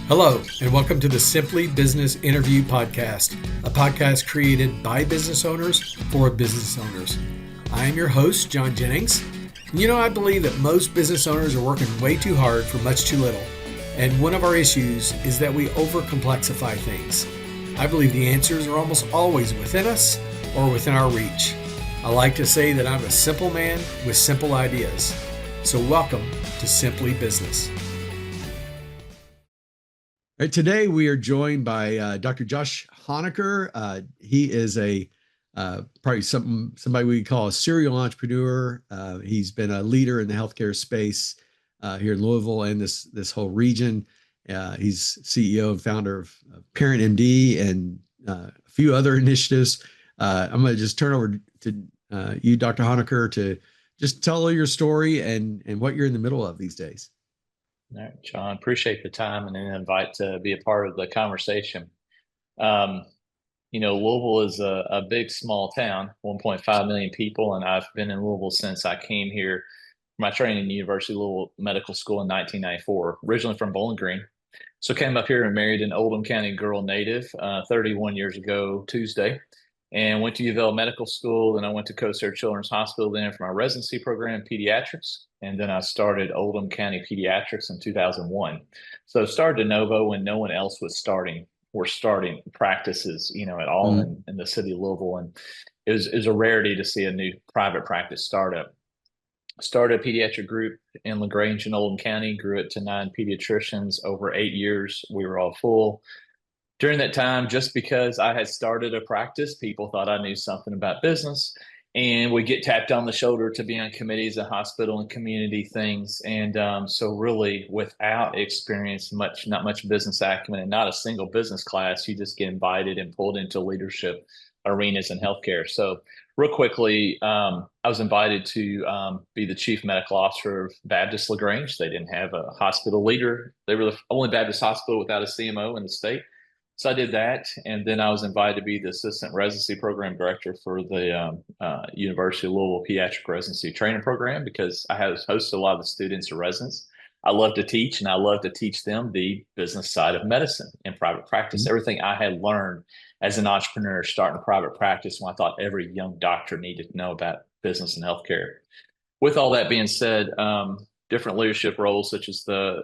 Hello, and welcome to the Simply Business Interview Podcast, a podcast created by business owners for business owners. I am your host, John Jennings. And I believe that most business owners are working way too hard for much too little. And one of our issues is that we overcomplexify things. I believe the answers are almost always within us or within our reach. I like to say that I'm a simple man with simple ideas. So welcome to Simply Business. All right, today we are joined by Dr. Josh Honaker. He is probably somebody we call a serial entrepreneur. He's been a leader in the healthcare space here in Louisville and this whole region. He's CEO and founder of ParentMD and a few other initiatives. I'm going to just turn over to you, Dr. Honaker, to just tell your story and what you're in the middle of these days. All right, John, appreciate the time and an invite to be a part of the conversation. Louisville is a big, small town, 1.5 million people, and I've been in Louisville since I came here for my training in University of Louisville Medical School in 1994, originally from Bowling Green. So came up here and married an Oldham County girl native 31 years ago Tuesday, and went to Louisville Medical School. Then I went to Coast Children's Hospital then for my residency program, Pediatrics. And then I started Oldham County Pediatrics in 2001. So started de novo when no one else was starting practices, at all in the city of Louisville. And it was a rarity to see a new private practice startup. Started a pediatric group in LaGrange in Oldham County, grew it to 9 pediatricians over 8 years. We were all full. During that time, just because I had started a practice, people thought I knew something about business. And we get tapped on the shoulder to be on committees at hospital and community things. And so really without experience, not much business acumen and not a single business class, you just get invited and pulled into leadership arenas in healthcare. So real quickly, I was invited to be the chief medical officer of Baptist LaGrange. They didn't have a hospital leader. They were the only Baptist hospital without a CMO in the state. So I did that, and then I was invited to be the assistant residency program director for the University of Louisville Pediatric Residency Training Program, because I hosted a lot of the students and residents. I love to teach, and I love to teach them the business side of medicine and private practice. Everything I had learned as an entrepreneur starting a private practice when I thought every young doctor needed to know about business and healthcare. With all that being said, different leadership roles, such as the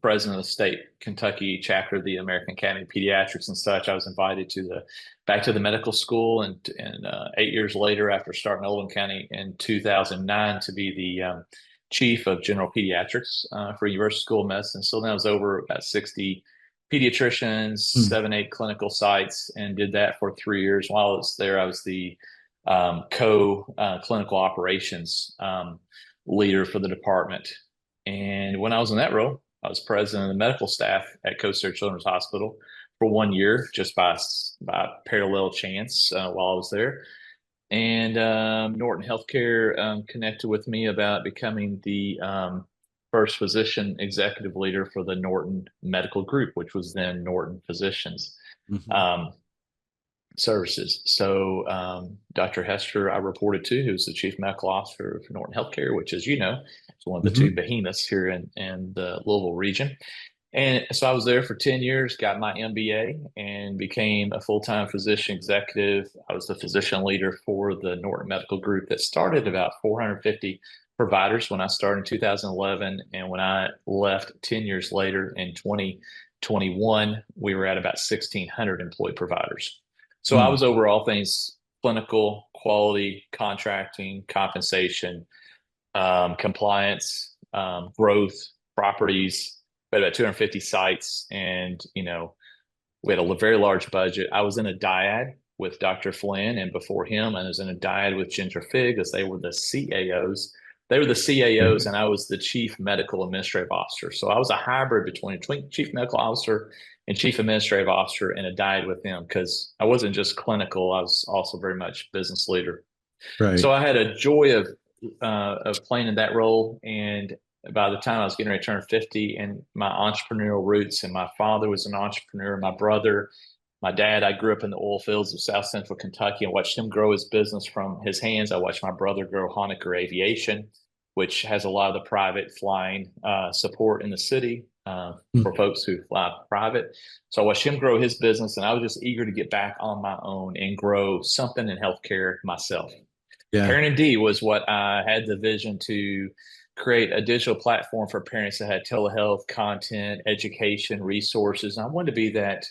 president of the state Kentucky chapter of the American Academy of Pediatrics and such. I was invited back to the medical school, and 8 years later, after starting Oldham County in 2009, to be the chief of general pediatrics for University School of Medicine. So then I was over about 60 pediatricians, 7-8 clinical sites, and did that for 3 years. While I was there, I was the clinical operations leader for the department. And when I was in that role, I was president of the medical staff at Coast Children's Hospital for 1 year, just by parallel chance while I was there. And Norton Healthcare connected with me about becoming the first physician executive leader for the Norton Medical Group, which was then Norton Physicians Services. So Dr. Hester, I reported to, who's the chief medical officer for Norton Healthcare, which, as you know, is one of the two behemoths here in the Louisville region. And so I was there for 10 years, got my MBA, and became a full-time physician executive. I was the physician leader for the Norton Medical Group that started about 450 providers when I started in 2011. And when I left 10 years later in 2021, we were at about 1,600 employed providers. So I was over all things clinical, quality, contracting, compensation, compliance, growth, properties. We had about 250 sites, and we had a very large budget. I was in a dyad with Dr. Flynn, and before him, I was in a dyad with Ginger Fig, as they were the CAOs. They were the CAOs, and I was the chief medical administrative officer. So I was a hybrid between chief medical officer and chief administrative officer, and a dyad with them, because I wasn't just clinical, I was also very much business leader. Right. So I had a joy of playing in that role. And by the time I was getting ready to turn 50, and my entrepreneurial roots, and my father was an entrepreneur, my brother, my dad, I grew up in the oil fields of South Central Kentucky and watched him grow his business from his hands. I watched my brother grow Honaker Aviation, which has a lot of the private flying support in the city. for folks who fly private. So I watched him grow his business, and I was just eager to get back on my own and grow something in healthcare myself. Yeah. ParentMD was what I had the vision to create a digital platform for parents that had telehealth content, education, resources. And I wanted to be that.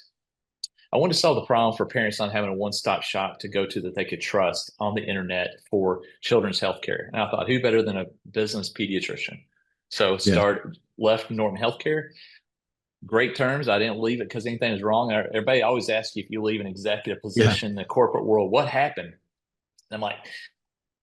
I wanted to solve the problem for parents not having a one-stop shop to go to that they could trust on the internet for children's healthcare. And I thought, who better than a business pediatrician? So left Norton Healthcare. Great terms. I didn't leave it because anything was wrong. Everybody always asks you if you leave an executive position in the corporate world, what happened? And I'm like,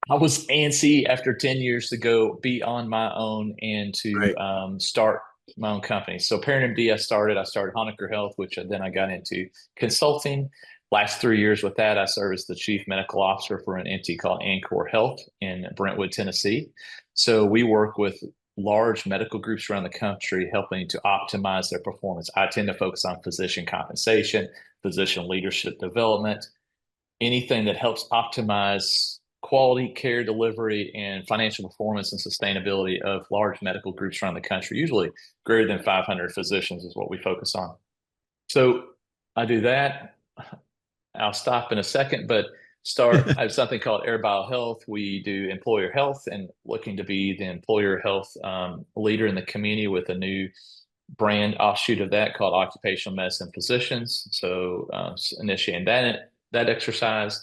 I was antsy after 10 years to go be on my own and to start my own company. So ParentMD, I started Honaker Health, which then I got into consulting. Last 3 years with that, I served as the chief medical officer for an entity called Encore Health in Brentwood, Tennessee. So we work with large medical groups around the country, helping to optimize their performance. I tend to focus on physician compensation, physician leadership development, anything that helps optimize quality care delivery and financial performance and sustainability of large medical groups around the country. Usually greater than 500 physicians is what we focus on. So I do that. I'll stop in a second, but I have something called AirBio Health. We do employer health and looking to be the employer health leader in the community with a new brand offshoot of that called Occupational Medicine Physicians. So initiating that exercise.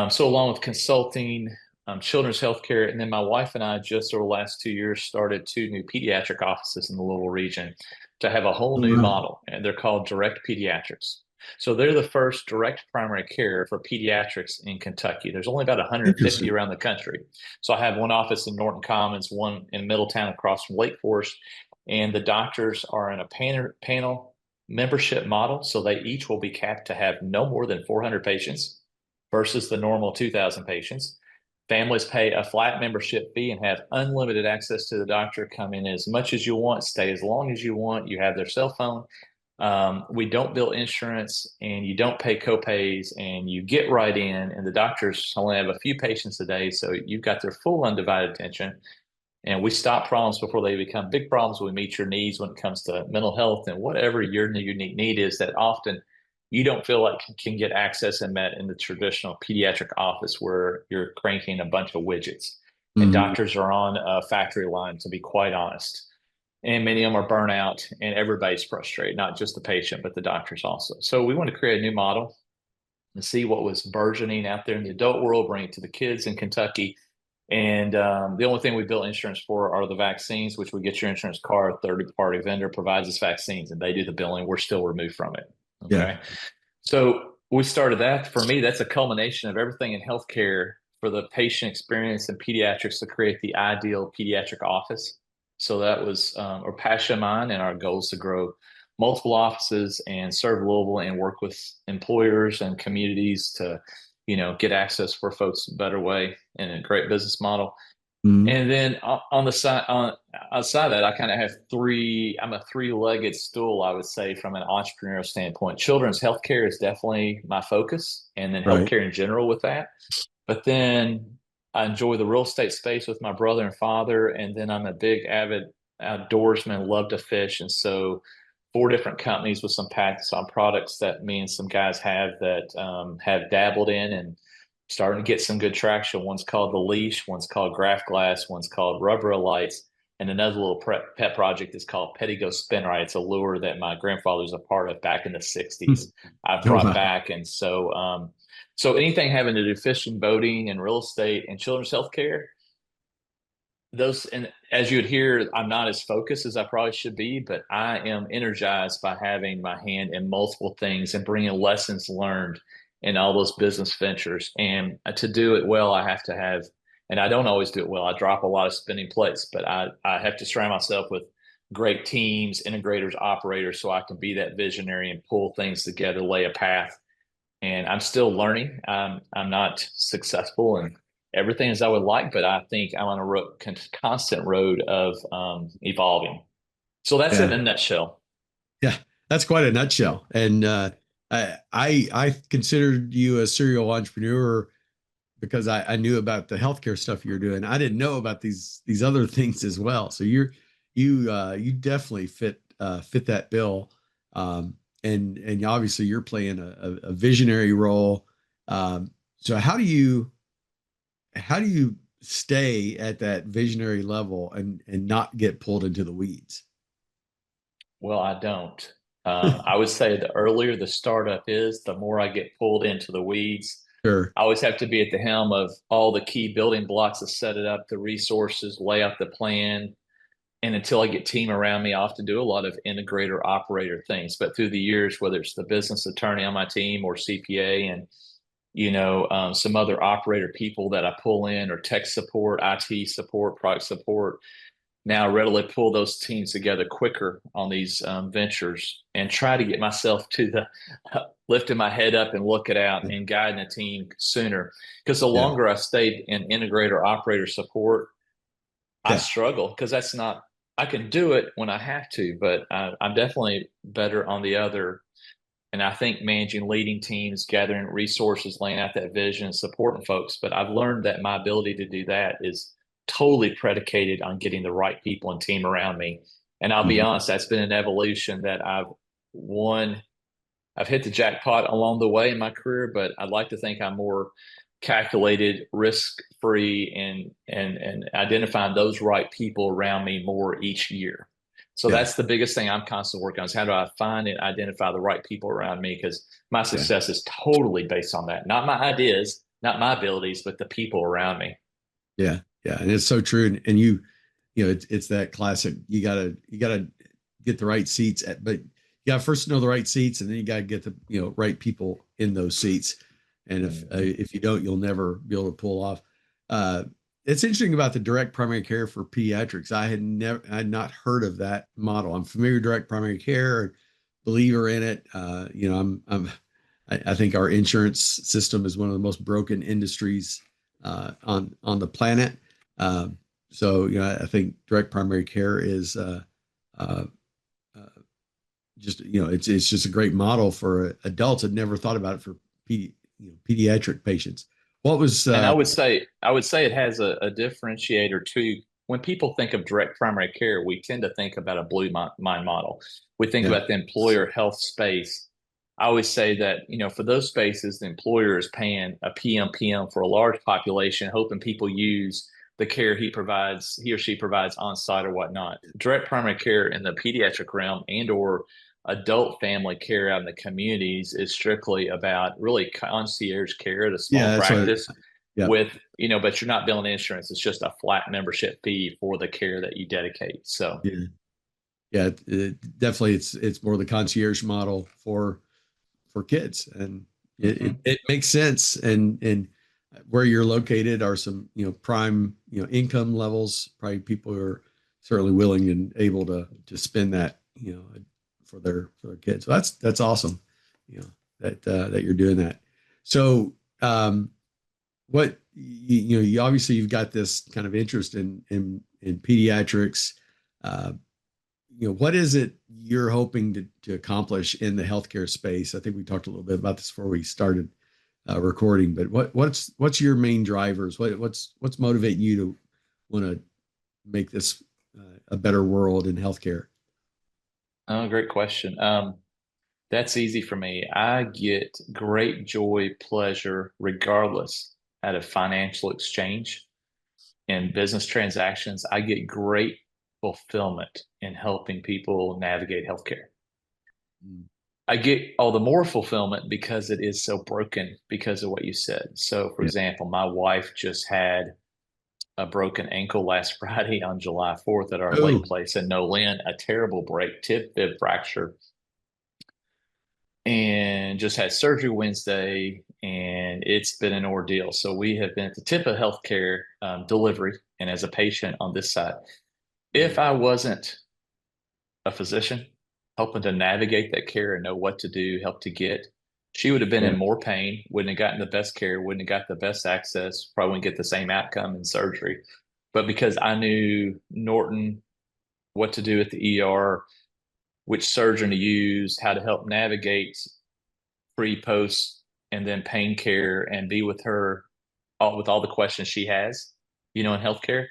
So along with consulting, children's healthcare, and then my wife and I just over the last 2 years started 2 new pediatric offices in the Louisville region to have a whole new model, and they're called Direct Pediatrics. So they're the first direct primary care for pediatrics in Kentucky. There's only about 150 around the country. So I have one office in Norton Commons, one in Middletown across from Lake Forest, and the doctors are in a panel membership model. So they each will be capped to have no more than 400 patients versus the normal 2,000 patients. Families pay a flat membership fee and have unlimited access to the doctor, come in as much as you want, stay as long as you want. You have their cell phone. We don't bill insurance, and you don't pay copays, and you get right in, and the doctors only have a few patients a day. So you've got their full undivided attention, and we stop problems before they become big problems. We meet your needs when it comes to mental health and whatever your unique need is that often you don't feel like can get access and met in the traditional pediatric office where you're cranking a bunch of widgets. And doctors are on a factory line, to be quite honest. And many of them are burnout, and everybody's frustrated, not just the patient, but the doctors also. So we want to create a new model and see what was burgeoning out there in the adult world, bring it to the kids in Kentucky. And the only thing we built insurance for are the vaccines, which we get your insurance card, third-party vendor provides us vaccines, and they do the billing. We're still removed from it. Okay. Yeah. So we started that. For me, that's a culmination of everything in healthcare for the patient experience in pediatrics to create the ideal pediatric office. So that was a passion of mine, and our goal is to grow multiple offices and serve Louisville and work with employers and communities to, get access for folks a better way and a great business model. And then on the side, outside that, I kind of have I'm a 3-legged stool, I would say, from an entrepreneurial standpoint. Children's healthcare is definitely my focus, and then healthcare in general with that. But then I enjoy the real estate space with my brother and father. And then I'm a big avid outdoorsman, love to fish. And so 4 different companies with some patents on products that me and some guys have have dabbled in and starting to get some good traction. One's called The Leash, one's called Graph Glass, one's called Rubber Lights, and another little pet project is called Pettigo Spin Right. It's a lure that my grandfather was a part of back in the 60s. I've brought back. And so so anything having to do fishing, boating, and real estate and children's healthcare, those, and as you would hear, I'm not as focused as I probably should be, but I am energized by having my hand in multiple things and bringing lessons learned in all those business ventures. And to do it well, I have to have, and I don't always do it well. I drop a lot of spinning plates, but I have to surround myself with great teams, integrators, operators, so I can be that visionary and pull things together, lay a path. And I'm still learning. I'm not successful and everything as I would like, but I think I'm on a constant road of evolving. So that's it in a nutshell. Yeah, that's quite a nutshell. And I considered you a serial entrepreneur because I knew about the healthcare stuff you're doing. I didn't know about these other things as well. So you definitely fit fit that bill. And obviously you're playing a visionary role. So how do you stay at that visionary level and not get pulled into the weeds? Well, I don't. I would say the earlier the startup is, the more I get pulled into the weeds. Sure. I always have to be at the helm of all the key building blocks to set it up, the resources, lay out the plan. And until I get team around me, I often do a lot of integrator operator things. But through the years, whether it's the business attorney on my team or CPA and, some other operator people that I pull in, or tech support, IT support, product support, now I readily pull those teams together quicker on these ventures and try to get myself to the lifting my head up and looking out and guiding a team sooner. Because the Yeah. longer I stayed in integrator operator support, I Yeah. struggle because that's not, I can do it when I have to, but I'm definitely better on the other. And I think managing, leading teams, gathering resources, laying out that vision, supporting folks. But I've learned that my ability to do that is totally predicated on getting the right people and team around me. And I'll be Mhm. honest, that's been an evolution that won. I've hit the jackpot along the way in my career, but I'd like to think I'm more calculated, risk free, and identifying those right people around me more each year. So Yeah. that's the biggest thing I'm constantly working on, is how do I find and identify the right people around me? Because my Yeah. success is totally based on that. Not my ideas, not my abilities, but the people around me. Yeah. Yeah. And it's so true. And it's that classic, you gotta get the right seats but you gotta first know the right seats, and then you gotta get the, right people in those seats. And if you don't, you'll never be able to pull off. Uh, it's interesting about the direct primary care for pediatrics. I had not heard of that model. I'm familiar with direct primary care, believer in it. I think our insurance system is one of the most broken industries on the planet. So I think direct primary care is uh, uh, just it's just a great model for adults. I'd never thought about it for pediatric patients. What was And I would say it has a differentiator too. When people think of direct primary care, we tend to think about a blue mind model. We think yeah, about the employer health space. I always say that, for those spaces, the employer is paying a PM for a large population, hoping people use the care he or she provides on site or whatnot. Direct primary care in the pediatric realm and or adult family care out in the communities is strictly about really concierge care at a small yeah, that's what. practice Yeah, with, but you're not billing insurance. It's just a flat membership fee for the care that you dedicate. So, yeah, yeah. Definitely, it's more the concierge model for kids, and mhm. it makes sense. And where you're located are some prime income levels. Probably people who are certainly willing and able to spend that for their kids. So that's awesome. That you're doing that. So what you obviously you've got this kind of interest in pediatrics. Uh, what is it you're hoping to accomplish in the healthcare space? I think we talked a little bit about this before we started recording, but what's your main drivers? What's motivating you to want to make this a better world in healthcare? Oh, great question. That's easy for me. I get great joy, pleasure, regardless out of financial exchange and business transactions. I get great fulfillment in helping people navigate healthcare. Mm. I get all the more fulfillment because it is so broken because of what you said. So, for Yeah. example, my wife just had a broken ankle last Friday on July 4th at our lake Oh, place in Nolin, a terrible break, tib fib fracture, and just had surgery Wednesday. And it's been an ordeal. So, we have been at the tip of healthcare delivery and as a patient on this side. If I wasn't a physician helping to navigate that care and know what to do, help to get, she would have been yeah, in more pain, wouldn't have gotten the best care, wouldn't have got the best access, probably wouldn't get the same outcome in surgery. But because I knew Norton, what to do at the ER, which surgeon to use, how to help navigate pre, post, and then pain care and be with her with all the questions she has, in healthcare,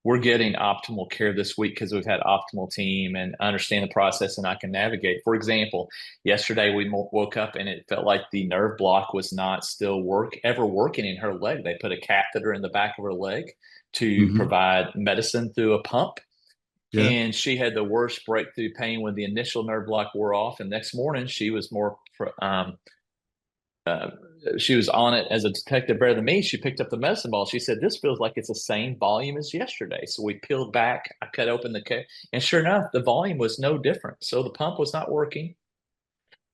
we're getting optimal care this week because we've had optimal team and understand the process and I can navigate. For example, yesterday we woke up and it felt like the nerve block was not still ever working in her leg. They put a catheter in the back of her leg to Mm-hmm. provide medicine through a pump. Yeah. And she had the worst breakthrough pain when the initial nerve block wore off. And next morning she was she was on it as a detective better than me. She picked up the medicine ball. She said, "This feels like it's the same volume as yesterday." So we peeled back. I cut open the case, and sure enough, the volume was no different. So the pump was not working.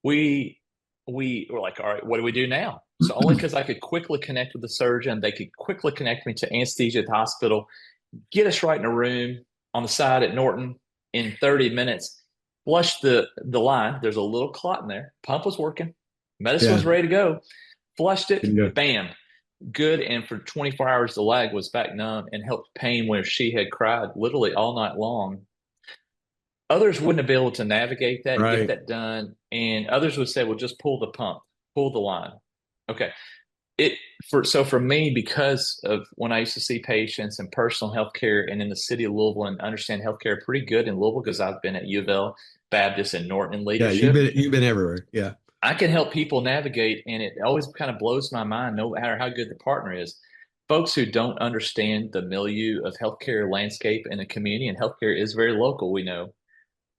We were like, "All right, what do we do now?" So only because I could quickly connect with the surgeon, they could quickly connect me to anesthesia at the hospital, get us right in a room on the side at Norton in 30 minutes, flush the line. There's a little clot in there. Pump was working. Medicine was ready to go. Flushed it, bam, good. And for 24 hours, the leg was back numb and helped pain where she had cried literally all night long. Others wouldn't have been able to navigate that, Right. get that done. And others would say, well, just pull the pump, pull the line. Okay. So for me, because of when I used to see patients in personal healthcare and in the city of Louisville and understand healthcare pretty good in Louisville because I've been at U of L, Baptist, and Norton in leadership. Yeah, you've been everywhere. Yeah. I can help people navigate, and it always kind of blows my mind, no matter how good the partner is. Folks who don't understand the milieu of healthcare landscape in the community, and healthcare is very local, we know,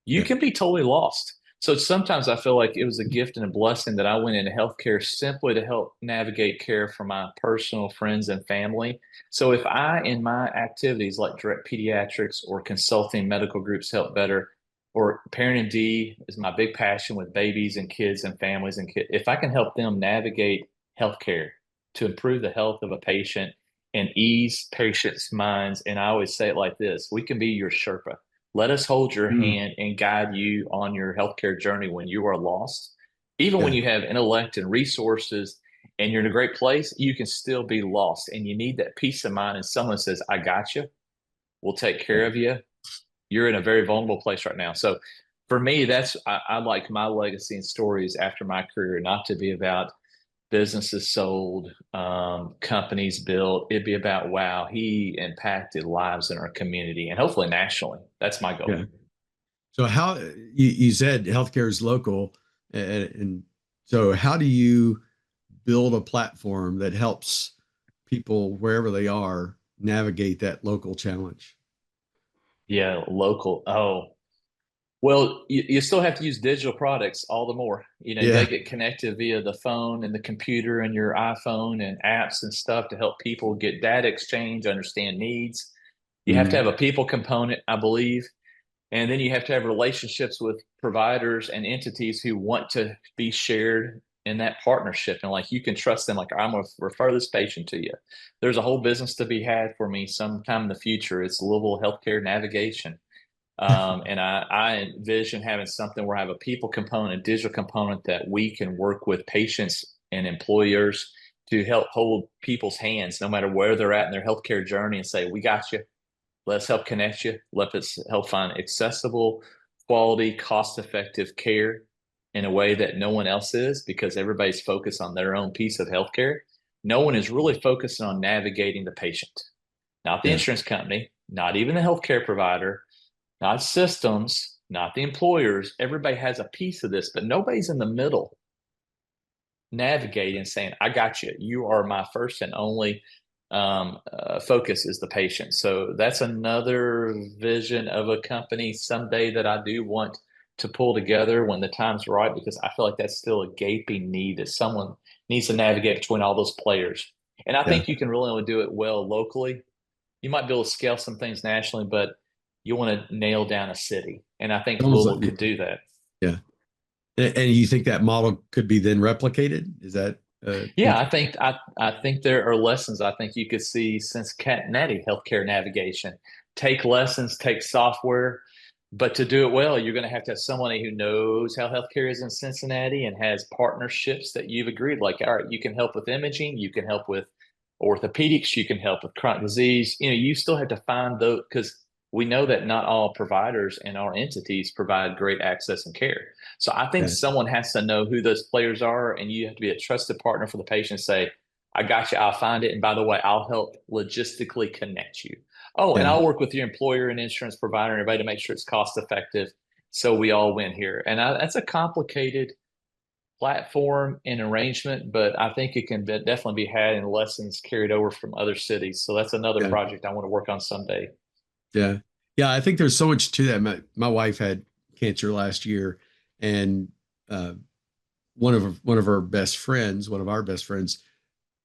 you can be totally lost. So sometimes I feel like it was a gift and a blessing that I went into healthcare simply to help navigate care for my personal friends and family. So if I, in my activities like direct pediatrics or consulting medical groups help better, or ParentMD is my big passion with babies and kids and families and kids, if I can help them navigate healthcare to improve the health of a patient and ease patients' minds, and I always say it like this, we can be your Sherpa. Let us hold your hand and guide you on your healthcare journey when you are lost. Even when you have intellect and resources and you're in a great place, you can still be lost. And you need that peace of mind. And someone says, I got you. We'll take care of you. You're in a very vulnerable place right now. So for me, I like my legacy and stories after my career, not to be about businesses sold, companies built. It'd be about, wow, he impacted lives in our community and hopefully nationally. That's my goal. Yeah. So how you said healthcare is local, and so how do you build a platform that helps people wherever they are navigate that local challenge? Yeah, local. Oh, well, you still have to use digital products all the more. You know, they get connected via the phone and the computer and your iPhone and apps and stuff to help people get data exchange, understand needs. You have to have a people component, I believe. And then you have to have relationships with providers and entities who want to be shared in that partnership. And like you can trust them, like I'm going to refer this patient to you. There's a whole business to be had for me sometime in the future. It's Louisville Healthcare Navigation. And I envision having something where I have a people component, a digital component that we can work with patients and employers to help hold people's hands no matter where they're at in their healthcare journey and say, we got you. Let's help connect you. Let us help find accessible, quality, cost-effective care in a way that no one else is because everybody's focused on their own piece of healthcare. No one is really focusing on navigating the patient, not the insurance company, not even the healthcare provider, not systems, not the employers. Everybody has a piece of this, but nobody's in the middle navigating saying, I got you. You are my first and only focus is the patient. So that's another vision of a company someday that I do want to pull together when the time's right, because I feel like that's still a gaping need that someone needs to navigate between all those players. And I think you can really only do it well locally. You might be able to scale some things nationally, but you want to nail down a city. And I think Louisville could do that. Yeah. And you think that model could be then replicated? Is that yeah, I think there are lessons I think you could see since Cincinnati healthcare navigation. Take lessons, take software, but to do it well, you're going to have somebody who knows how healthcare is in Cincinnati and has partnerships that you've agreed. Like, all right, you can help with imaging, you can help with orthopedics, you can help with chronic disease. You know, you still have to find those because we know that not all providers and our entities provide great access and care. So I think someone has to know who those players are, and you have to be a trusted partner for the patient. Say, I got you. I'll find it. And by the way, I'll help logistically connect you. Oh, and Yeah. I'll work with your employer and insurance provider and everybody to make sure it's cost effective. So we all win here. And that's a complicated platform and arrangement, but I think it can definitely be had in lessons carried over from other cities. So that's another Yeah. project I want to work on someday. Yeah. Yeah. I think there's so much to that. My wife had cancer last year, and uh, one of our best friends,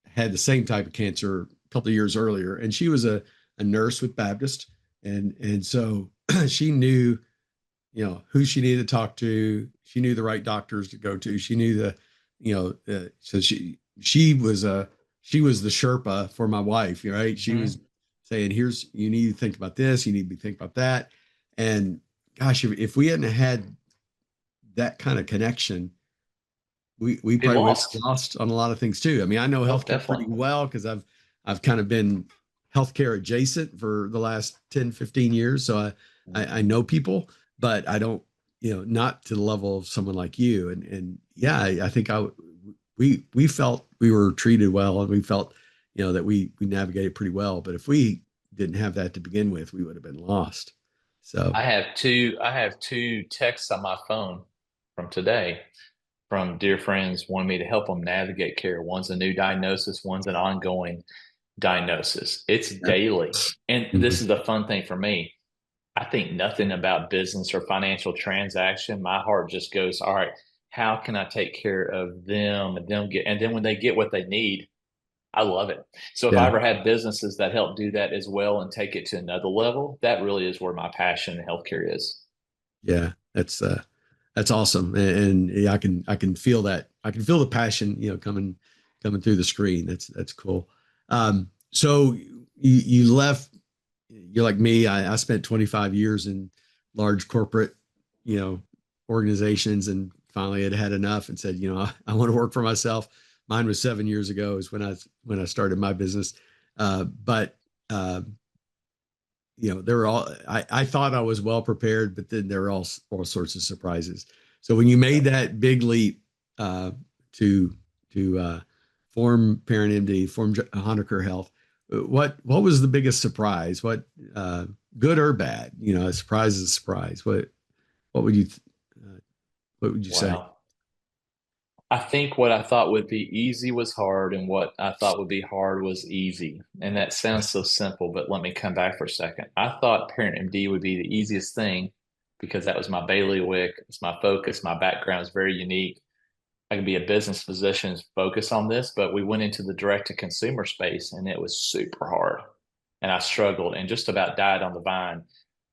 had the same type of cancer a couple of years earlier, and she was a nurse with Baptist, and so she knew, who she needed to talk to. She knew the right doctors to go to. She knew so she was the Sherpa for my wife, right? She was saying, "Here's, you need to think about this. You need to think about that." And gosh, if we hadn't had that kind of connection, we probably would have lost on a lot of things too. I mean, I know healthcare pretty well because I've kind of been healthcare adjacent for the last 10, 15 years. So I know people, but I don't, not to the level of someone like you. And yeah, I think we felt we were treated well, and we felt, that we navigated pretty well. But if we didn't have that to begin with, we would have been lost. So I have two texts on my phone from today from dear friends wanting me to help them navigate care. One's a new diagnosis, one's an ongoing diagnosis. It's daily. And this is the fun thing for me. I think nothing about business or financial transaction. My heart just goes, all right, how can I take care of them and then when they get what they need, I love it. So if I ever have businesses that help do that as well and take it to another level, that really is where my passion in healthcare is. Yeah, that's awesome. And yeah, I can feel that. I can feel the passion, coming through the screen. That's cool. So you left, you're like me. I spent 25 years in large corporate, organizations, and finally had enough and said, I want to work for myself. Mine was 7 years ago is when I started my business. But there were I thought I was well prepared, but then there were all sorts of surprises. So when you made that big leap to form ParentMD, form Honaker Health, what was the biggest surprise? What good or bad? A surprise is a surprise. What would you say? I think what I thought would be easy was hard, and what I thought would be hard was easy. And that sounds so simple, but let me come back for a second. I thought ParentMD would be the easiest thing because that was my bailiwick, it's my focus, my background is very unique. I can be a business physician focus on this, but we went into the direct to consumer space and it was super hard. And I struggled and just about died on the vine.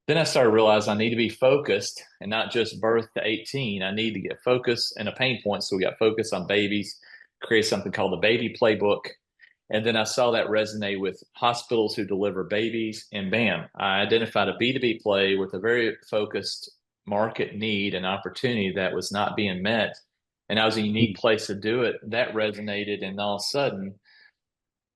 Then I started realizing I need to be focused and not just birth to 18. I need to get focused and a pain point. So we got focused on babies, create something called the baby playbook. And then I saw that resonate with hospitals who deliver babies. And bam, I identified a B2B play with a very focused market need and opportunity that was not being met. And that was a unique place to do it. That resonated. And all of a sudden,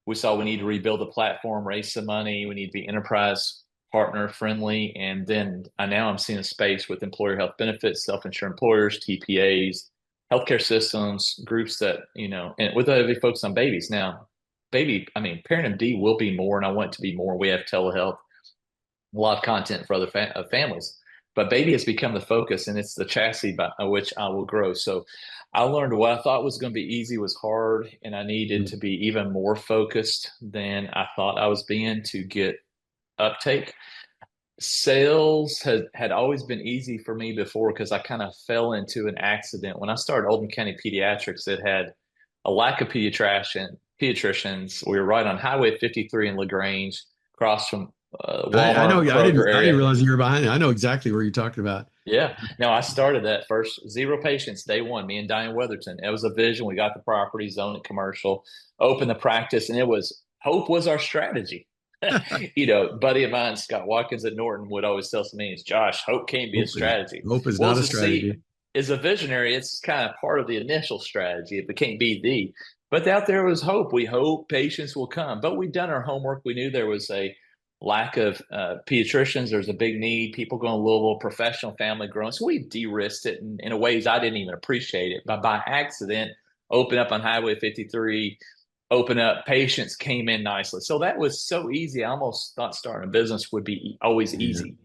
we saw we need to rebuild the platform, raise some money. We need to be enterprise partner friendly. And then now I'm seeing a space with employer health benefits, self-insured employers, TPAs, healthcare systems, groups that, and with a big focus on babies. Now, ParentMD will be more, and I want it to be more. We have telehealth, a lot of content for other families, but baby has become the focus, and it's the chassis by which I will grow. So I learned what I thought was going to be easy was hard, and I needed to be even more focused than I thought I was being to get uptake. Sales had always been easy for me before because I kind of fell into an accident. When I started Oldham County Pediatrics, it had a lack of pediatricians. We were right on Highway 53 in LaGrange, across from Walmart. I know. I didn't area. realize you were behind it. I know exactly where you're talking about. Yeah. No, I started that first. 0 patients, day one, me and Diane Weatherton. It was a vision. We got the property, zoned it commercial, opened the practice, and hope was our strategy. Buddy of mine, Scott Watkins at Norton, would always tell me, "Is Josh, hope can't be a strategy. Hope is not a strategy. Is a visionary. It's kind of part of the initial strategy. It can't be the. But out there was hope. We hope patients will come. But we'd done our homework. We knew there was a lack of pediatricians. There's a big need. People going to Louisville, professional family growing. So we de-risked it in ways I didn't even appreciate it. But by accident, open up on Highway 53. open up. Patients came in nicely. So that was so easy. I almost thought starting a business would be always Yeah. easy.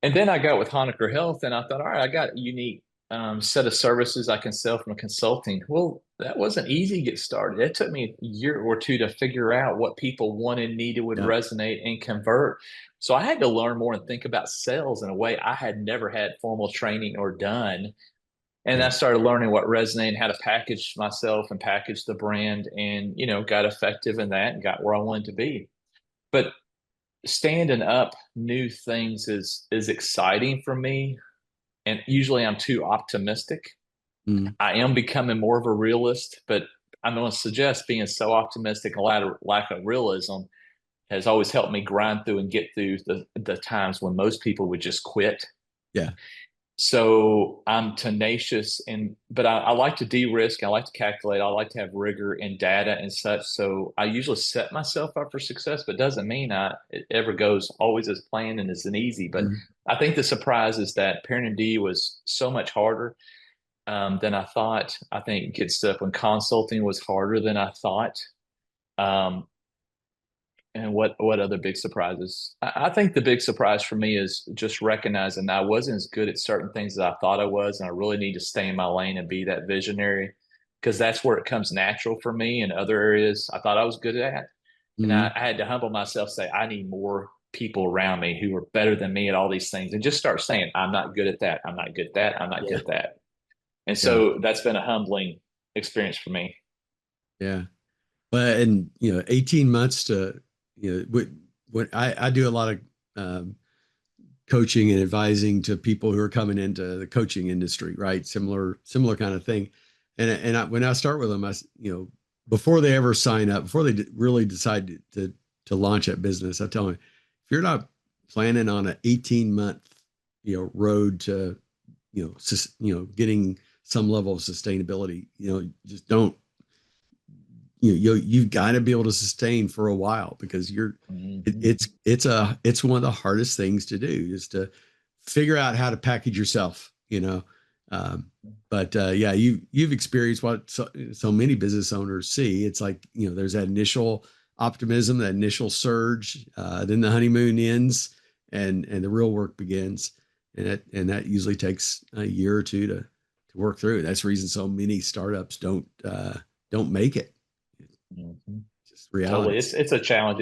And then I got with Honaker Health, and I thought, all right, I got a unique set of services I can sell from consulting. Well, that wasn't easy to get started. It took me a year or two to figure out what people wanted, needed, would Yeah. resonate, and convert. So I had to learn more and think about sales in a way I had never had formal training or done. And Yeah. I started learning what resonated, how to package myself and package the brand, and got effective in that and got where I wanted to be. But standing up new things is exciting for me, and usually I'm too optimistic. Mm. I am becoming more of a realist, but I'm going to suggest being so optimistic and lack of realism has always helped me grind through and get through the times when most people would just quit. Yeah. So I'm tenacious, but I like to de-risk. I like to calculate. I like to have rigor in data and such. So I usually set myself up for success, but doesn't mean it ever goes always as planned and isn't easy. But Mm. I think the surprise is that ParentMD was so much harder than I thought. I think Get Stuff when consulting was harder than I thought. Um, and what other big surprises? I think the big surprise for me is just recognizing that I wasn't as good at certain things as I thought I was, and I really need to stay in my lane and be that visionary, because that's where it comes natural for me. In other areas I thought I was good at, and Mm. I had to humble myself, say I need more people around me who are better than me at all these things, and just start saying I'm not good at that. I'm not good at that. I'm not Yeah. good at that. And Yeah. so that's been a humbling experience for me. Yeah. But, and, 18 months to, when I do a lot of coaching and advising to people who are coming into the coaching industry, right? Similar kind of thing. When I start with them, before they ever sign up, before they really decide to launch that business, I tell them, if you're not planning on an 18-month, road to, getting some level of sustainability, just don't, you've got to be able to sustain for a while, because Mm-hmm. it's one of the hardest things to do, is to figure out how to package yourself, but yeah, you've experienced what so many business owners see. It's like, there's that initial optimism, that initial surge, then the honeymoon ends, and the real work begins, and that usually takes a year or two to work through. That's the reason so many startups don't make it. Mm-hmm. Just reality. Totally. It's a challenge.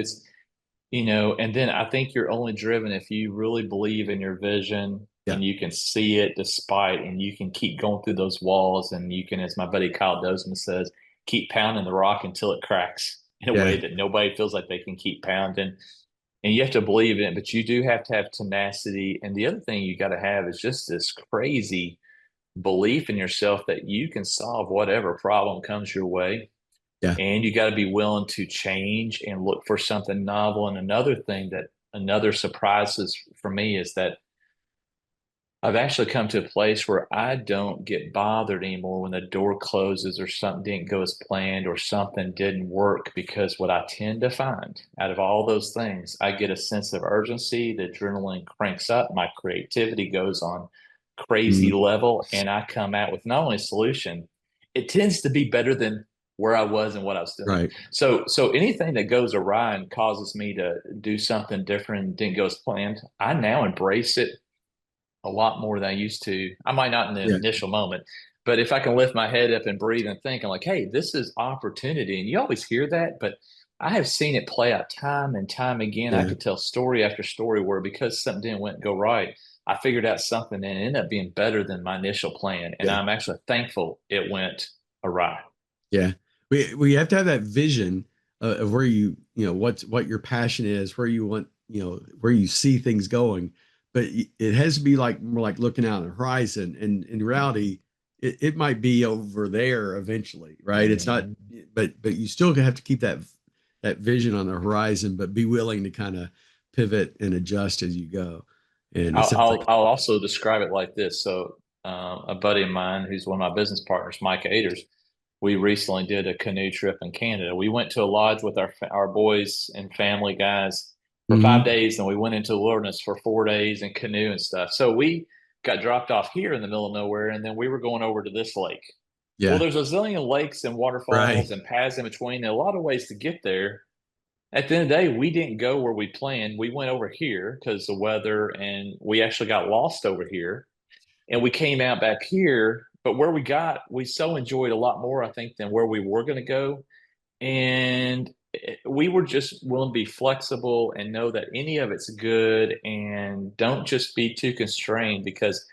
And then I think you're only driven if you really believe in your vision Yeah. and you can see it despite, and you can keep going through those walls, and you can, as my buddy Kyle Dozman says, keep pounding the rock until it cracks in a way Yeah. that nobody feels like they can keep pounding. And you have to believe in it, but you do have to have tenacity. And the other thing you got to have is just this crazy belief in yourself that you can solve whatever problem comes your way, Yeah. and you got to be willing to change and look for something novel. And another surprises for me is that I've actually come to a place where I don't get bothered anymore when the door closes or something didn't go as planned or something didn't work, because what I tend to find out of all those things, I get a sense of urgency, the adrenaline cranks up, my creativity goes on crazy Mhm. level, and I come out with not only a solution, it tends to be better than where I was and what I was doing. Right. So anything that goes awry and causes me to do something different and didn't go as planned, I now embrace it a lot more than I used to. I might not in the Yeah. initial moment, but if I can lift my head up and breathe and think, I'm like, hey, this is opportunity. And you always hear that, but I have seen it play out time and time again. I Yeah. could tell story after story where, because something didn't go right, I figured out something and it ended up being better than my initial plan. And Yeah. I'm actually thankful it went awry. Yeah. We have to have that vision of where what your passion is, where you want, where you see things going. But it has to be like more like looking out on the horizon. And in reality, it might be over there eventually, right? It's not, Mhm. but you still have to keep that vision on the horizon, but be willing to kind of pivot and adjust as you go. And it I'll, sounds I'll, like, I'll also describe it like this. So, a buddy of mine who's one of my business partners, Mike Aders, we recently did a canoe trip in Canada. We went to a lodge with our boys and family guys for Mhm. 5 days, and we went into the wilderness for 4 days in canoe and stuff. So we got dropped off here in the middle of nowhere, and then we were going over to this lake. Yeah. Well, there's a zillion lakes and Right. waterfalls and paths in between, and a lot of ways to get there. At the end of the day, we didn't go where we planned. We went over here because the weather, and we actually got lost over here. And we came out back here, but where we got, we so enjoyed a lot more, I think, than where we were going to go. And we were just willing to be flexible and know that any of it's good, and don't just be too constrained, because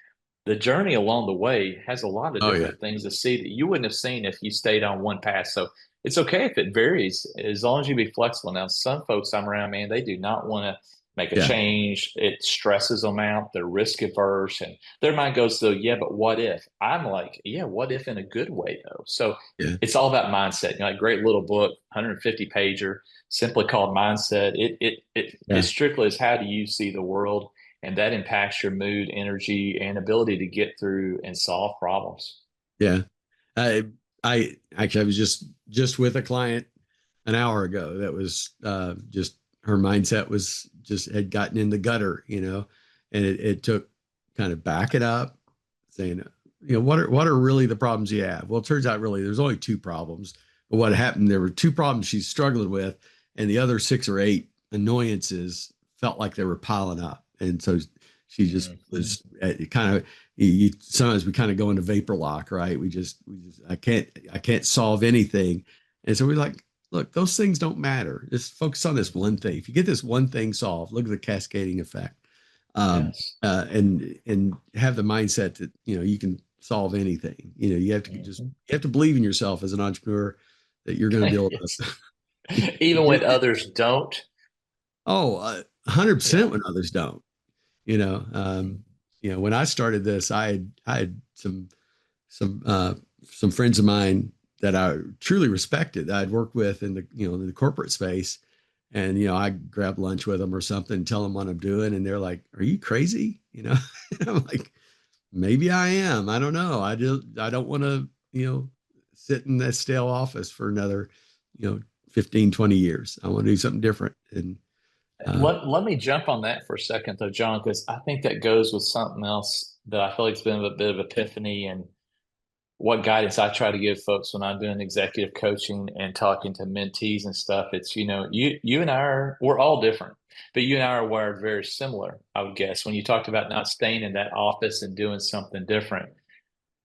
the journey along the way has a lot of Oh yeah. different things to see that you wouldn't have seen if you stayed on one path. So it's okay if it varies, as long as you be flexible. Now, some folks I'm around, man, they do not want to make a Yeah. change. It stresses them out. They're risk averse, and their mind goes to, yeah, but what if? I'm like, yeah, what if in a good way though? So Yeah. it's all about mindset. You know, like, great little book, 150 pager, simply called Mindset. It Yeah. strictly is, how do you see the world? And that impacts your mood, energy, and ability to get through and solve problems. Yeah. I I actually I was just with a client an hour ago that was just her mindset was just had gotten in the gutter, and it took kind of back it up, saying, what are really the problems you have? Well, it turns out really there's only two problems. But what happened, there were two problems she's struggling with, and the other six or eight annoyances felt like they were piling up. And so she just was kind of, sometimes we kind of go into vapor lock, right? We just I can't solve anything. And so we're like, look, those things don't matter. Just focus on this one thing. If you get this one thing solved, look at the cascading effect. Yes. And have the mindset that you can solve anything. You have to believe in yourself as an entrepreneur that you're going to be able to Even do when it. others don't. 100% Yeah. when others don't. You know, when I started this, I had some friends of mine that I truly respected that I'd worked with in the corporate space. And, I grab lunch with them or something, tell them what I'm doing. And they're like, are you crazy? And I'm like, maybe I am. I don't know. I don't want to, sit in that stale office for another, 15, 20 years. I want to do something different. And, Let me jump on that for a second, though, John, because I think that goes with something else that I feel like it's been a bit of epiphany, and what guidance I try to give folks when I'm doing executive coaching and talking to mentees and stuff. It's, you and I we're all different, but you and I are wired very similar, I would guess. When you talked about not staying in that office and doing something different,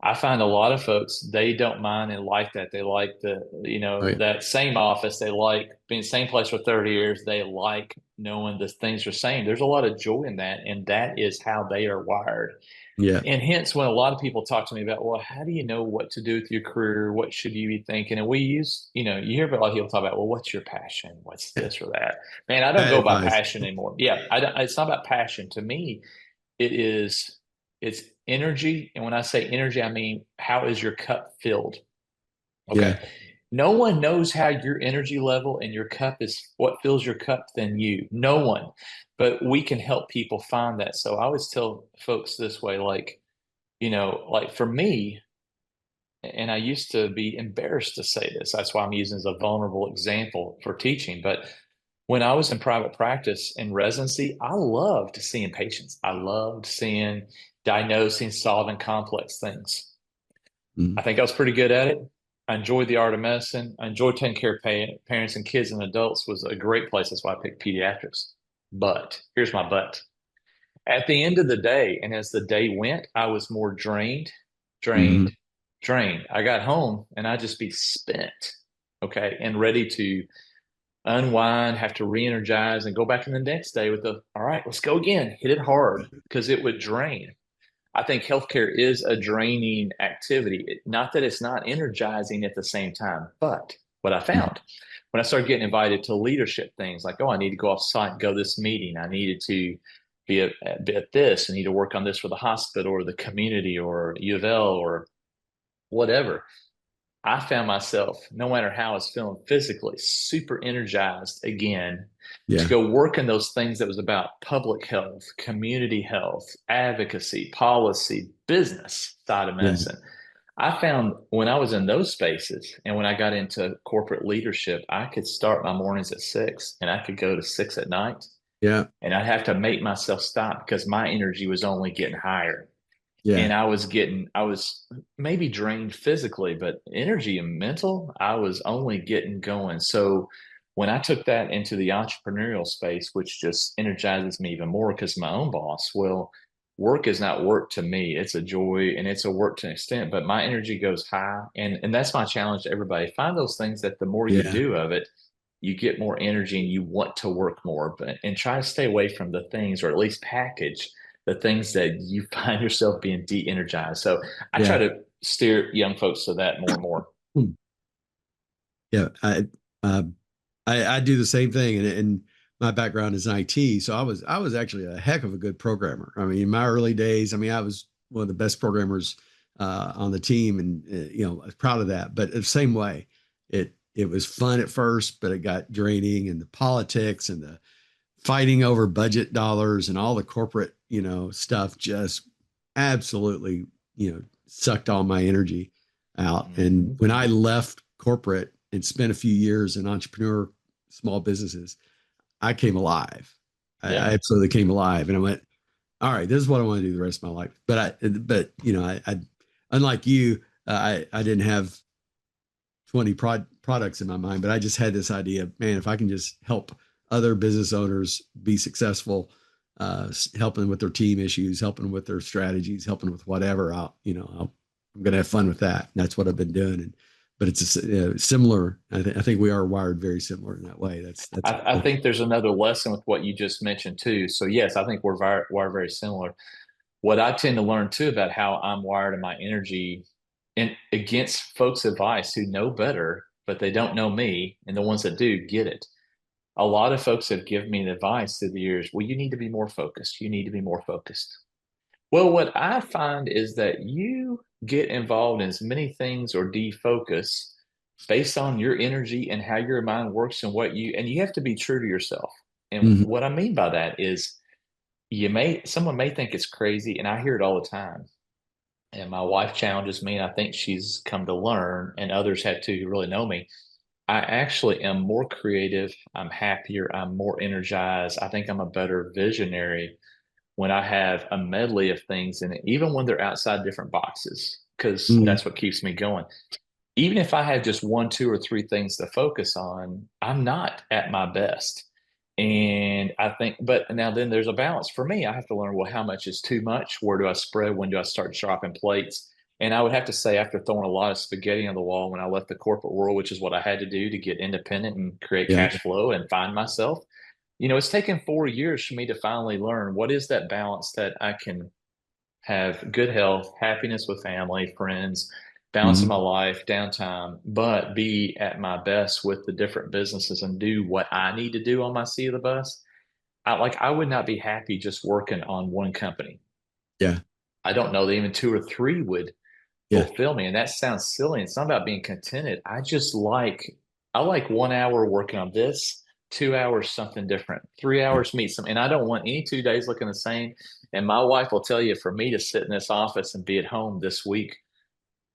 I find a lot of folks, they don't mind and like that. They like right. that same office. They like being the same place for 30 years. They like knowing the things are same. There's a lot of joy in that. And that is how they are wired. Yeah. And hence, when a lot of people talk to me about, well, how do you know what to do with your career? What should you be thinking? And we use, you hear about a lot of people talk about, well, what's your passion? What's this or that? Man, I don't Bad go by advice. passion anymore. Yeah, it's not about passion. To me, it is, it's energy. And when I say energy, I mean, how is your cup filled? Yeah. Okay. No one knows how your energy level and your cup is, what fills your cup, than you. No one. But we can help people find that. So I always tell folks this way, like, like for me, and I used to be embarrassed to say this. That's why I'm using as a vulnerable example for teaching. But when I was in private practice in residency, I loved seeing patients. I loved seeing, diagnosing, solving complex things. I Mhm. think I was pretty good at it. I enjoyed the art of medicine. I enjoyed taking care of parents and kids and adults. Was a great place. That's why I picked pediatrics. But here's my but. At the end of the day, and as the day went, I was more drained, Mhm. drained, drained. I got home and I'd just be spent, okay, and ready to unwind, have to re-energize, and go back in the next day with the, all right, let's go again, hit it hard, because it would drain. I think healthcare is a draining activity. Not that it's not energizing at the same time, but what I Mhm. found when I started getting invited to leadership things, like, oh, I need to go off site, go to this meeting. I needed to be at this. I need to work on this for the hospital or the community or U of L or whatever. I found myself, no matter how I was feeling physically, super energized again to Yeah. go work in those things that was about public health, community health, advocacy, policy, business side of Yeah. medicine. I found when I was in those spaces and when I got into corporate leadership, I could start my mornings at 6 and I could go to 6 at night, Yeah. and I'd have to make myself stop because my energy was only getting higher. And I was maybe drained physically, but energy and mental, I was only getting going. So when I took that into the entrepreneurial space, which just energizes me even more because my own boss, well, work is not work to me. It's a joy and it's a work to an extent, but my energy goes high. And that's my challenge to everybody. Find those things that the more you Yeah. do of it, you get more energy and you want to work more, and try to stay away from the things, or at least package the things that you find yourself being de-energized. So I try Yeah. to steer young folks to that more and more. Yeah. Uh, I do the same thing, and my background is in IT. So I was actually a heck of a good programmer. I mean, in my early days, I mean, I was one of the best programmers on the team, and I was proud of that. But the same way, it was fun at first, but it got draining, and the politics and the fighting over budget dollars and all the corporate, stuff just absolutely, sucked all my energy out. And when I left corporate and spent a few years in entrepreneur small businesses, I came alive. I absolutely came alive. And I went, all right, this is what I want to do the rest of my life. But I unlike you, I didn't have 20 products in my mind, but I just had this idea, man, if I can just help other business owners be successful, helping with their team issues, helping with their strategies, helping with whatever, I'm going to have fun with that. And that's what I've been doing. But it's similar. I think we are wired very similar in that way. I think there's another lesson with what you just mentioned too. So yes, I think we're wired very similar. What I tend to learn too about how I'm wired and my energy, and against folks' advice who know better, but they don't know me, and the ones that do get it. A lot of folks have given me the advice through the years, well, you need to be more focused. You need to be more focused. Well, what I find is that you get involved in as many things or defocus based on your energy and how your mind works, and and you have to be true to yourself. And Mhm. what I mean by that is someone may think it's crazy, and I hear it all the time. And my wife challenges me, and I think she's come to learn, and others have too who really know me. I actually am more creative. I'm happier. I'm more energized. I think I'm a better visionary when I have a medley of things in it, even when they're outside different boxes, because Mhm. that's what keeps me going. Even if I have just one, two, or three things to focus on, I'm not at my best. And I think, but now then there's a balance for me. I have to learn, well, how much is too much? Where do I spread? When do I start dropping plates? And I would have to say, after throwing a lot of spaghetti on the wall when I left the corporate world, which is what I had to do to get independent and create Yeah. cash flow and find myself, it's taken 4 years for me to finally learn what is that balance that I can have good health, happiness with family, friends, balance in my Mhm. life, downtime, but be at my best with the different businesses and do what I need to do on my seat of the bus. I would not be happy just working on one company. Yeah. I don't know that even two or three would Yeah. fulfill me. And that sounds silly. It's not about being contented. I like 1 hour working on this, 2 hours something different, 3 hours meet some. And I don't want any 2 days looking the same. And my wife will tell you, for me to sit in this office and be at home this week,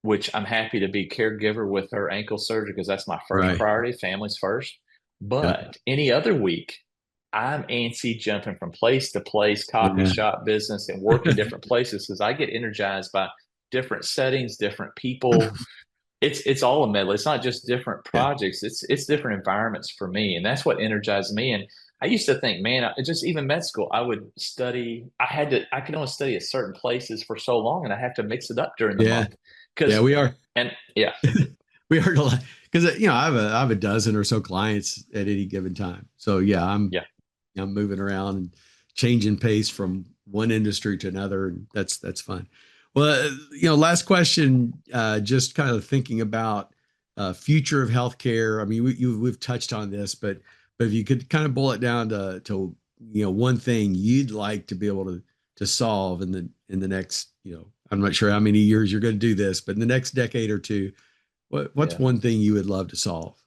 which I'm happy to be caregiver with her ankle surgery because that's my first Right. priority, family's first. Yeah. But any other week, I'm antsy jumping from place to place, coffee Yeah. shop business, and working different places because I get energized by different settings, different people. It's all a medley. It's not just different Yeah. projects. It's different environments for me, and that's what energized me. And I used to think, man, just even med school, I would study. I could only study at certain places for so long, and I have to mix it up during the Yeah. month Yeah. because, We are. and yeah, We are because I have a dozen or so clients at any given time. So yeah, yeah. I'm moving around and changing pace from one industry to another, and that's fun. Well, last question, just kind of thinking about future of healthcare. I mean, we've touched on this, but if you could kind of boil it down to one thing you'd like to be able to solve in the next, I'm not sure how many years you're going to do this, but in the next decade or two, what's Yeah. one thing you would love to solve?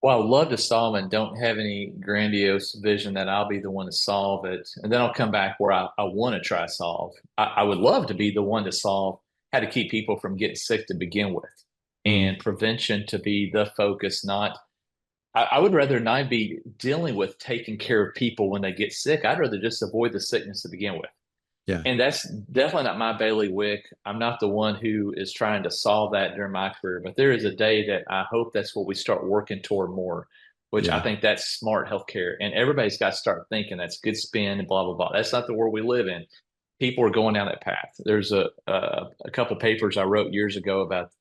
Well, I would love to solve it and don't have any grandiose vision that I'll be the one to solve it. And then I'll come back where I want to try to solve. I would love to be the one to solve how to keep people from getting sick to begin with, Mm, and prevention to be the focus, not. I would rather not be dealing with taking care of people when they get sick. I'd rather just avoid the sickness to begin with. Yeah. And that's definitely not my bailiwick. I'm not the one who is trying to solve that during my career, but there is a day that I hope that's what we start working toward more, which I Yeah. think that's smart healthcare. And everybody's got to start thinking that's good spin and blah, blah, blah. That's not the world we live in. People are going down that path. There's a couple papers I wrote years ago about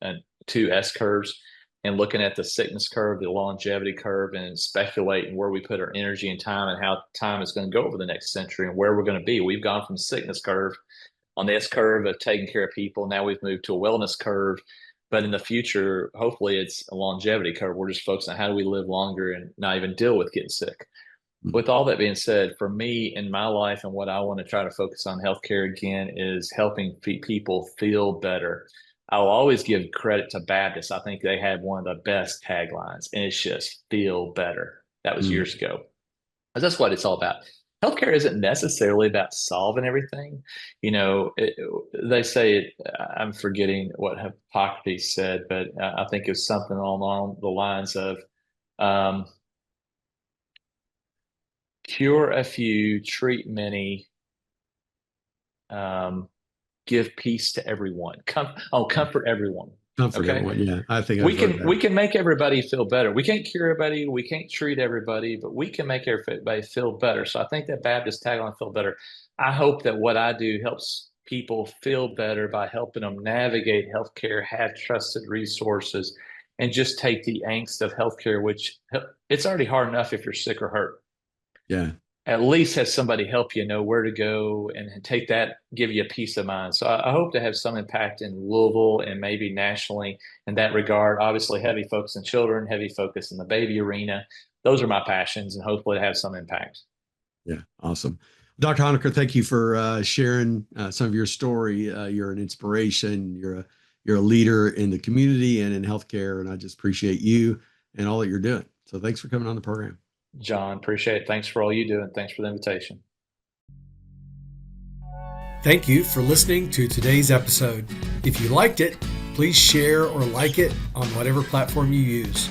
2 S curves and looking at the sickness curve, the longevity curve, and speculating where we put our energy and time and how time is going to go over the next century and where we're going to be. We've gone from sickness curve on the S curve of taking care of people. Now we've moved to a wellness curve. But in the future, hopefully it's a longevity curve. We're just focusing on how do we live longer and not even deal with getting sick. With all that being said, for me in my life and what I want to try to focus on healthcare again is helping people feel better. I'll always give credit to Baptist. I think they had one of the best taglines, and it's just feel better. That was years ago. But that's what it's all about. Healthcare isn't necessarily about solving everything. They say, I'm forgetting what Hippocrates said, but I think it was something along the lines of, cure a few, treat many, give peace to everyone. Comfort everyone. Comfort everyone. Yeah, I think we can make everybody feel better. We can't cure everybody. We can't treat everybody, but we can make everybody feel better. So I think that Baptist tagline, feel better. I hope that what I do helps people feel better by helping them navigate healthcare, have trusted resources, and just take the angst of healthcare, which it's already hard enough if you're sick or hurt. Yeah. At least have somebody help you know where to go and take that, give you a peace of mind. So I hope to have some impact in Louisville and maybe nationally in that regard. Obviously, heavy focus on children, heavy focus in the baby arena. Those are my passions, and hopefully to have some impact. Yeah, awesome. Dr. Honaker, thank you for sharing some of your story. You're an inspiration. You're a leader in the community and in healthcare, and I just appreciate you and all that you're doing. So thanks for coming on the program. John, appreciate it. Thanks for all you do, and thanks for the invitation. Thank you for listening to today's episode. If you liked it, please share or like it on whatever platform you use.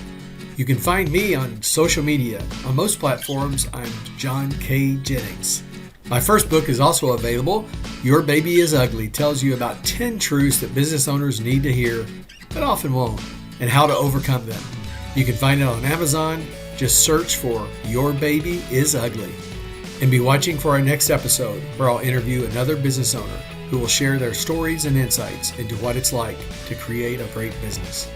You can find me on social media. On most platforms, I'm John K. Jennings. My first book is also available. Your Baby is Ugly tells you about 10 truths that business owners need to hear, but often won't, and how to overcome them. You can find it on Amazon. Just search for Your Baby is Ugly. And be watching for our next episode where I'll interview another business owner who will share their stories and insights into what it's like to create a great business.